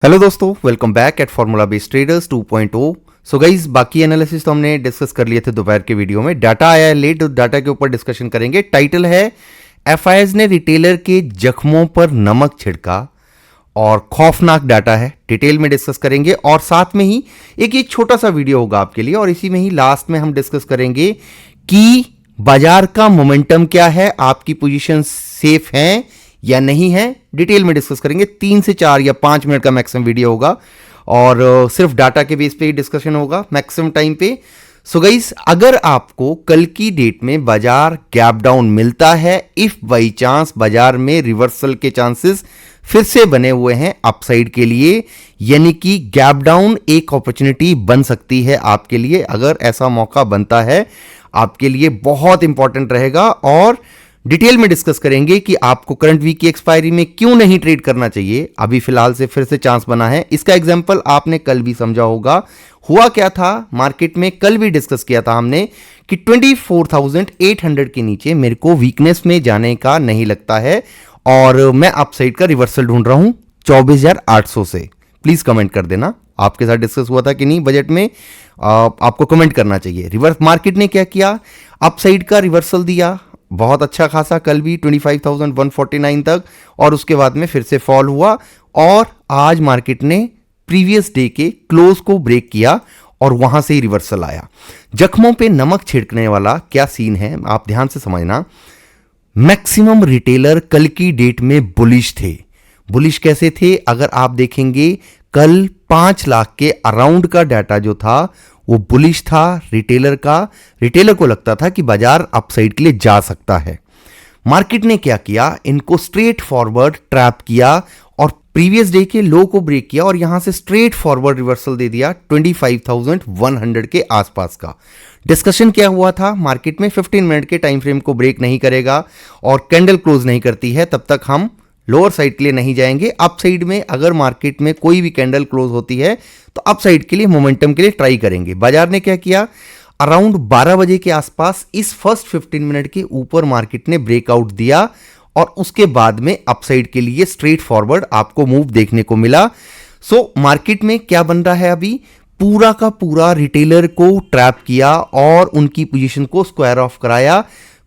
Hello दोस्तों, welcome back at formula based traders 2.0। So guys, बाकी analysis तो हमने डिस्कस कर लिए थे दोपहर के वीडियो में। डाटा आया है लेट, डाटा के ऊपर डिस्कशन करेंगे। टाइटल है एफआईएस ने रिटेलर के जख्मों पर नमक छिड़का और खौफनाक डाटा है। डिटेल में डिस्कस करेंगे और साथ में ही एक छोटा सा वीडियो होगा आपके लिए, और इसी में ही लास्ट में हम डिस्कस करेंगे कि बाजार का मोमेंटम क्या है, आपकी पोजीशन सेफ है या नहीं है। डिटेल में डिस्कस करेंगे। 3 से 4 या 5 मिनट का मैक्सिमम वीडियो होगा और सिर्फ डाटा के बेस पे ही डिस्कशन होगा मैक्सिमम टाइम पे। सो गाइस, अगर आपको कल की डेट में बाजार गैप डाउन मिलता है, इफ बाई चांस बाजार में रिवर्सल के चांसेस फिर से बने हुए हैं अपसाइड के लिए, यानी कि गैप डाउन एक अपॉर्चुनिटी बन सकती है आपके लिए। अगर ऐसा मौका बनता है आपके लिए बहुत इंपॉर्टेंट रहेगा, और डिटेल में डिस्कस करेंगे कि आपको करंट वीक की एक्सपायरी में क्यों नहीं ट्रेड करना चाहिए। अभी फिलहाल से फिर से चांस बना है। इसका एग्जांपल आपने कल भी समझा होगा। हुआ क्या था मार्केट में, कल भी डिस्कस किया था हमने कि 24,800 के नीचे मेरे को वीकनेस में जाने का नहीं लगता है, और मैं अपसाइड का रिवर्सल ढूंढ रहा हूं 24,800 से। प्लीज कमेंट कर देना आपके साथ डिस्कस हुआ था कि नहीं बजट में। आपको कमेंट करना चाहिए। रिवर्स मार्केट ने क्या किया, अपसाइड का रिवर्सल दिया बहुत अच्छा खासा, कल भी 25,149 तक, और उसके बाद में फिर से फॉल हुआ, और आज मार्केट ने प्रीवियस डे के क्लोज को ब्रेक किया और वहां से ही रिवर्सल आया। जख्मों पे नमक छिड़कने वाला क्या सीन है आप ध्यान से समझना। मैक्सिमम रिटेलर कल की डेट में बुलिश थे। बुलिश कैसे थे, अगर आप देखेंगे कल 5 लाख के अराउंड का डाटा जो था वो बुलिश था रिटेलर का। रिटेलर को लगता था कि बाजार अपसाइड के लिए जा सकता है। मार्केट ने क्या किया, इनको स्ट्रेट फॉरवर्ड ट्रैप किया और प्रीवियस डे के लो को ब्रेक किया, और यहां से स्ट्रेट फॉरवर्ड रिवर्सल दे दिया 25,100 के आसपास का। डिस्कशन क्या हुआ था मार्केट में, 15 मिनट के टाइम फ्रेम को ब्रेक नहीं करेगा और कैंडल क्लोज नहीं करती है तब तक हम लोअर साइड के लिए नहीं जाएंगे। अप साइड में अगर मार्केट में कोई भी कैंडल क्लोज होती है तो अप साइड के लिए मोमेंटम के लिए ट्राई करेंगे। बाजार ने क्या किया, अराउंड 12 बजे के आसपास इस फर्स्ट 15 मिनट के ऊपर मार्केट ने ब्रेकआउट दिया, और उसके बाद में अप साइड के लिए स्ट्रेट फॉरवर्ड आपको मूव देखने को मिला। सो मार्केट में क्या बन रहा है, अभी पूरा का पूरा रिटेलर को ट्रैप किया और उनकी पोजीशन को स्क्वायर ऑफ कराया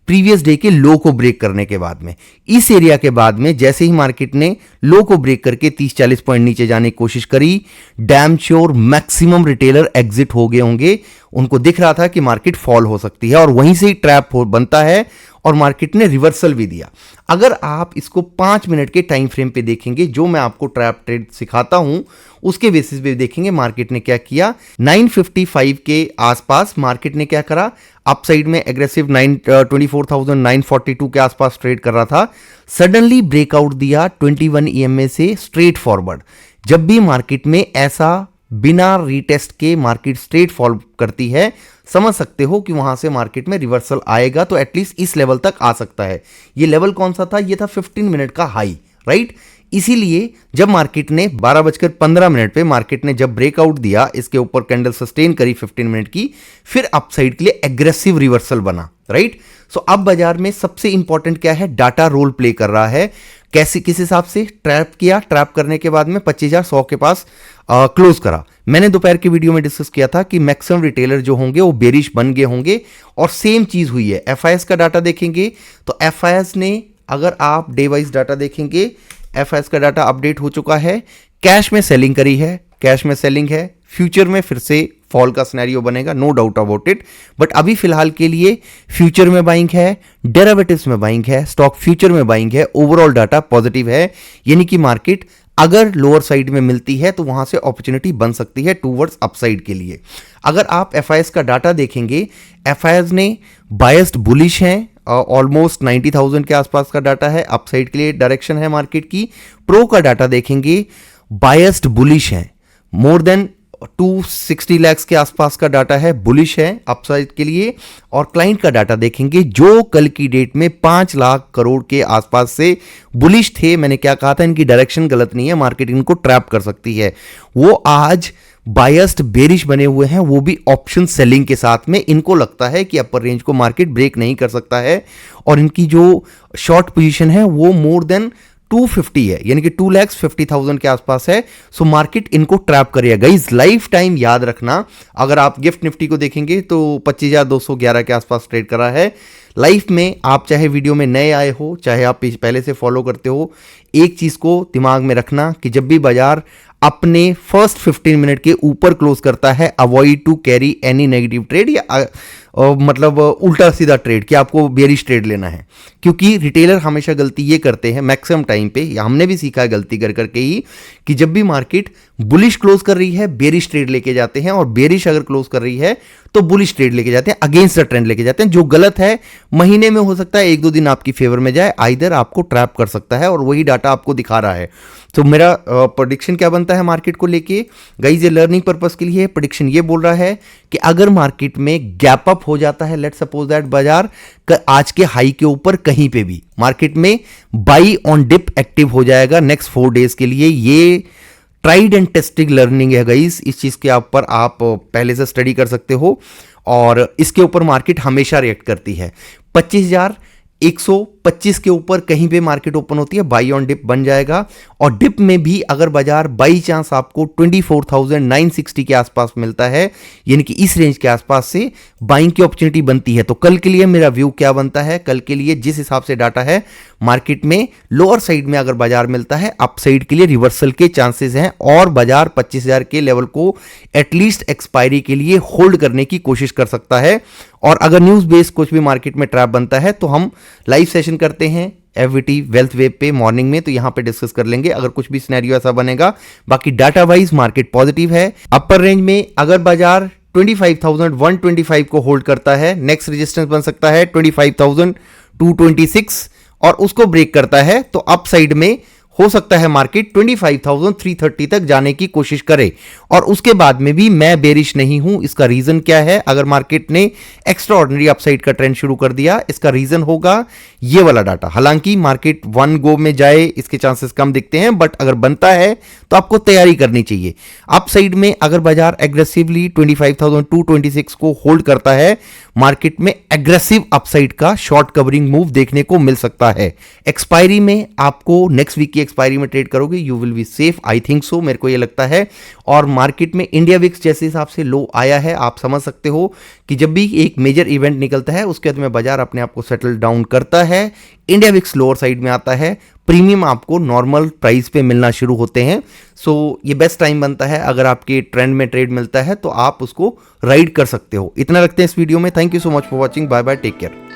प्रीवियस डे के लो को ब्रेक करने के बाद में। इस एरिया के बाद में जैसे ही मार्केट ने लो को ब्रेक करके 30-40 पॉइंट नीचे जाने की कोशिश करी, damn sure maximum retailer exit हो गए होंगे। उनको दिख रहा था कि मार्केट फॉल हो सकती है, और वहीं से ही ट्रैप बनता है और मार्केट ने रिवर्सल भी दिया। अगर आप इसको 5 मिनट के टाइम फ्रेम पे देखेंगे, जो मैं आपको ट्रैप ट्रेड सिखाता हूं उसके बेसिस पे देखेंगे मार्केट ने क्या किया। 955 के आसपास मार्केट ने क्या करा, अपसाइड में एग्रेसिव 24,942 के आसपास ट्रेड कर रहा था। सडनली ब्रेकआउट दिया 21 EMA से स्ट्रेट फॉरवर्ड। जब भी मार्केट में ऐसा बिना रीटेस्ट के मार्केट स्ट्रेट फॉल करती है, समझ सकते हो कि वहां से मार्केट में रिवर्सल आएगा, तो एटलीस्ट इस लेवल तक आ सकता है। ये लेवल कौन सा था, ये था 15 मिनट का हाई, राइट। इसीलिए जब मार्केट ने 12:15 पे मार्केट ने जब ब्रेकआउट दिया, इसके ऊपर कैंडल सस्टेन करी 15 मिनट की, फिर अपसाइड के लिए एग्रेसिव रिवर्सल बना, राइट। सो अब बाजार में सबसे इंपॉर्टेंट क्या है, डाटा रोल प्ले कर रहा है। कैसे, किस हिसाब से ट्रैप किया, ट्रैप करने के बाद में 25,100 के पास क्लोज करा। मैंने दोपहर के वीडियो में डिस्कस किया था कि मैक्सिमम रिटेलर जो होंगे वो बेरिश बन गए होंगे, और सेम चीज हुई है। एफआईएस का डाटा देखेंगे तो एफआईएस ने, अगर आप डे वाइज डाटा देखेंगे, एफआईएस का डाटा अपडेट हो चुका है। कैश में सेलिंग करी है, कैश में सेलिंग है। फ्यूचर में फिर से फॉल का सिनेरियो बनेगा, no doubt about it, but अभी फिलहाल के लिए फ्यूचर में बाइंग है, डेरिवेटिव्स में बाइंग है, स्टॉक फ्यूचर में बाइंग है। ओवरऑल डाटा पॉजिटिव है, यानी कि मार्केट अगर लोअर साइड में मिलती है तो वहां से अपॉर्चुनिटी बन सकती है टूवर्ड्स अपसाइड के लिए। अगर आप एफआईएस का डाटा देखेंगे, एफआईएस ने बायस्ड बुलिश हैं, ऑलमोस्ट 90,000 के आसपास का डाटा है, अपसाइड के लिए डायरेक्शन है मार्केट की। प्रो का डाटा देखेंगे, बायस्ड बुलिश है, मोर देन 260 लाख के आसपास का डाटा है, बुलिश है अपसाइड के लिए। और क्लाइंट का डाटा देखेंगे, जो कल की डेट में 5 लाख करोड़ के आसपास से बुलिश थे। मैंने क्या कहा था, इनकी डायरेक्शन गलत नहीं है, मार्केट इनको ट्रैप कर सकती है। वो आज बायस्ड बेरिश बने हुए हैं, वो भी ऑप्शन सेलिंग के साथ में। इनको लगता है कि अपर रेंज को मार्केट ब्रेक नहीं कर सकता है, और इनकी जो शॉर्ट पोजीशन है वो मोर देन 250 है, यानी कि 2,50,000 के आसपास है। सो मार्केट इनको ट्रैप करेगा गाइस, लाइफ टाइम याद रखना। अगर आप गिफ्ट निफ्टी को देखेंगे तो 25,211 के आसपास ट्रेड कर रहा है। लाइफ में आप चाहे वीडियो में नए आए हो, चाहे आप पहले से फॉलो करते हो, एक चीज को दिमाग में रखना कि जब भी बाजार अपने फर्स्ट 15 मिनट के ऊपर क्लोज करता है, avoid to carry any negative trade या मतलब उल्टा सीधा ट्रेड कि आपको बेरिश ट्रेड लेना है। क्योंकि रिटेलर हमेशा गलती ये करते हैं मैक्सिमम टाइम पे, या हमने भी सीखा है गलती कर करके ही, कि जब भी मार्केट बुलिश क्लोज कर रही है बेरिश ट्रेड लेके जाते हैं, और बेरिश अगर क्लोज कर रही है तो बुलिश ट्रेड लेके जाते हैं, अगेंस्ट द ट्रेंड लेके जाते हैं, जो गलत है। महीने में हो सकता है 1-2 दिन आपकी फेवर में जाए, आइदर आपको ट्रैप कर सकता है, और वही डाटा आपको दिखा रहा है। तो मेरा प्रेडिक्शन क्या बनता है मार्केट को लेके गाइस, ये लर्निंग पर्पस के लिए प्रेडिक्शन ये बोल रहा है कि अगर मार्केट में गैप अप हो जाता है, लेट्स सपोज दैट बाजार आज के हाई के ऊपर कहीं पे भी मार्केट में बाई ऑन डिप एक्टिव हो जाएगा नेक्स्ट 4 डेज के लिए। ये ट्राइड एंड टेस्टेड लर्निंग है गाइस, इस चीज के ऊपर आप पहले से स्टडी कर सकते हो, और इसके ऊपर मार्केट हमेशा रिएक्ट करती है। 25,125 के ऊपर कहीं पे मार्केट ओपन होती है, बाई ऑन डिप बन जाएगा। और डिप में भी अगर बाजार बाई चांस आपको 24,960 के आसपास मिलता है, यानी कि इस रेंज के आसपास से बाइंग की अपॉर्चुनिटी बनती है, तो कल के लिए मेरा व्यू क्या बनता है, कल के लिए जिस हिसाब से डाटा है मार्केट में लोअर साइड में अगर बाजार मिलता है, अप साइड के लिए रिवर्सल के चांसेस हैं, और बाजार 25,000 के लेवल को एटलीस्ट एक्सपायरी के लिए होल्ड करने की कोशिश कर सकता है। और अगर न्यूज बेस्ड कुछ भी मार्केट में ट्रैप बनता है तो हम लाइव सेशन करते हैं एफवीटी वेल्थ वेब पे मॉर्निंग में, तो यहां पे डिस्कस कर लेंगे अगर कुछ भी सिनेरियो ऐसा बनेगा। बाकी डाटा वाइज मार्केट पॉजिटिव है। अपर रेंज में अगर बाजार 25,125 को होल्ड करता है, नेक्स्ट रेजिस्टेंस बन सकता है 25,226, और उसको ब्रेक करता है तो अप साइड में हो सकता है मार्केट 25,330 तक जाने की कोशिश करे। और उसके बाद में भी मैं बेरिश नहीं हूं। इसका रीजन क्या है, अगर मार्केट ने एक्स्ट्रा ऑर्डिनरी अपसाइड का ट्रेंड शुरू कर दिया, इसका रीजन होगा ये वाला डाटा। हालांकि मार्केट वन गो में जाए इसके चांसेस कम दिखते हैं, बट अगर बनता है तो आपको तैयारी करनी चाहिए। अपसाइड में अगर बाजार एग्रेसिवली 25,226 को होल्ड करता है, मार्केट में एग्रेसिव अपसाइड का शॉर्ट कवरिंग मूव देखने को मिल सकता है। एक्सपायरी में आपको नेक्स्ट वीक की एक्सपायरी में ट्रेड करोगे, you will be safe, I think so, मेरे को ये लगता है। और मार्केट में इंडिया विक्स जैसे हिसाब से लो आया है, आप समझ सकते हो कि जब भी एक मेजर इवेंट निकलता है उसके बाद में बाजार अपने आप को सेटल डाउन करता है, इंडिया विक्स लोअर साइड में आता है, प्रीमियम आपको नॉर्मल प्राइस पे मिलना शुरू होते हैं। सो ये बेस्ट टाइम बनता है, अगर आपके ट्रेंड में ट्रेड मिलता है तो आप उसको राइड कर सकते हो। इतना रखते हैं इस वीडियो में। Thank you so much for watching, bye bye, take care.